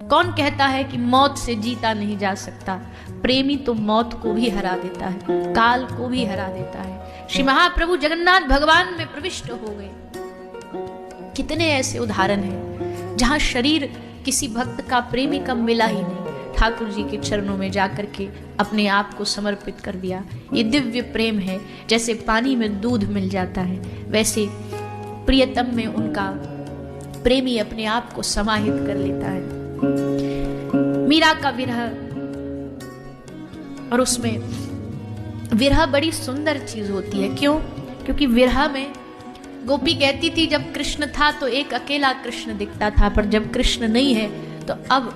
कौन कहता है कि मौत से जीता नहीं जा सकता? प्रेमी तो मौत को भी हरा देता है, काल को भी हरा देता है। श्री महाप्रभु जगन्नाथ भगवान में प्रविष्ट हो गए। कितने ऐसे उदाहरण हैं जहां शरीर किसी भक्त का, प्रेमी का मिला ही नहीं, ठाकुर जी के चरणों में जाकर के अपने आप को समर्पित कर दिया। ये दिव्य प्रेम है। जैसे पानी में दूध मिल जाता है, वैसे प्रियतम में उनका प्रेमी अपने आप को समाहित कर लेता है। मीरा का विरह, और उसमें विरह बड़ी सुंदर चीज होती है। क्यों? क्योंकि विरह में गोपी कहती थी जब कृष्ण था तो एक अकेला कृष्ण दिखता था, पर जब कृष्ण नहीं है तो अब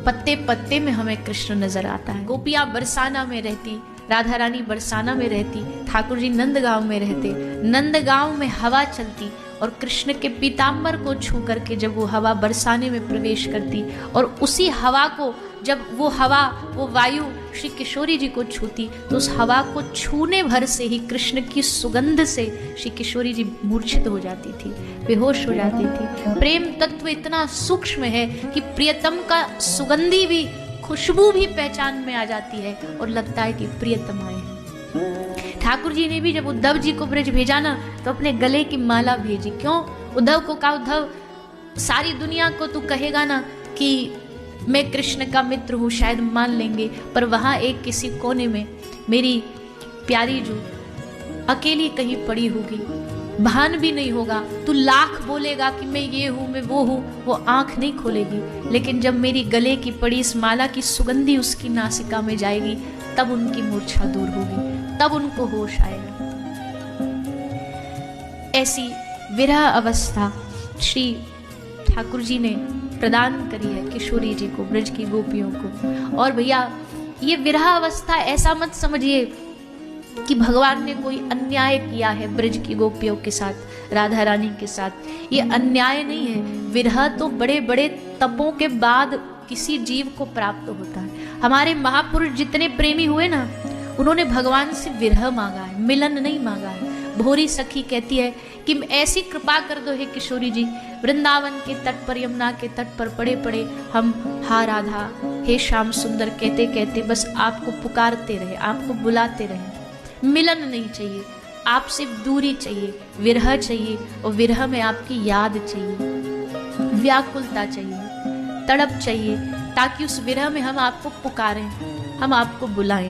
पत्ते पत्ते में हमें कृष्ण नजर आता है। गोपियां बरसाना में रहती, राधा रानी बरसाना में रहती, ठाकुर जी नंदगांव में रहते। नंदगांव में हवा चलती और कृष्ण के पीताम्बर को छू करके जब वो हवा बरसाने में प्रवेश करती, और उसी हवा को जब वो हवा, वो वायु श्री किशोरी जी को छूती, तो उस हवा को छूने भर से ही कृष्ण की सुगंध से श्री किशोरी जी मूर्छित हो जाती थी, बेहोश हो जाती थी। प्रेम तत्व इतना सूक्ष्म है कि प्रियतम का सुगंधी भी, खुशबू भी पहचान में आ जाती है और लगता है कि प्रियतम आए हैं। ठाकुर जी ने भी जब उद्धव जी को ब्रज भेजा ना, तो अपने गले की माला भेजी। क्यों? उद्धव को कहा, उद्धव सारी दुनिया को तू कहेगा ना कि मैं कृष्ण का मित्र हूँ, शायद मान लेंगे, पर वहां एक किसी कोने में मेरी प्यारी जो अकेली कहीं पड़ी होगी, भान भी नहीं होगा। तू लाख बोलेगा कि मैं ये हूं, मैं वो हूं, वो आंख नहीं खोलेगी। लेकिन जब मेरी गले की पड़ी इस माला की सुगंधी उसकी नासिका में जाएगी, तब उनकी मूर्छा दूर होगी, तब उनको होश आएगा। ऐसी विरह अवस्था श्री ठाकुर जी ने प्रदान करी है किशोरी जी को, ब्रज की गोपियों को। और भैया ये विरह अवस्था ऐसा मत समझिए कि भगवान ने कोई अन्याय किया है ब्रज की गोपियों के साथ, राधा रानी के साथ। ये अन्याय नहीं है। विरह तो बड़े बड़े तपों के बाद किसी जीव को प्राप्त होता है। हमारे महापुरुष जितने प्रेमी हुए ना, उन्होंने भगवान से विरह मांगा है, मिलन नहीं मांगा है। भोरी सखी कहती है कि ऐसी कृपा कर दो हे किशोरी जी, वृंदावन के तट पर, यमुना के तट पर पड़े पड़े हम हा राधा, हे श्याम सुंदर कहते कहते बस आपको पुकारते रहे, आपको बुलाते रहे। मिलन नहीं चाहिए, आपसे दूरी चाहिए, विरह चाहिए, और विरह में आपकी याद चाहिए, व्याकुलता चाहिए, तड़प चाहिए, ताकि उस विरह में हम आपको पुकारें, हम आपको बुलाएं।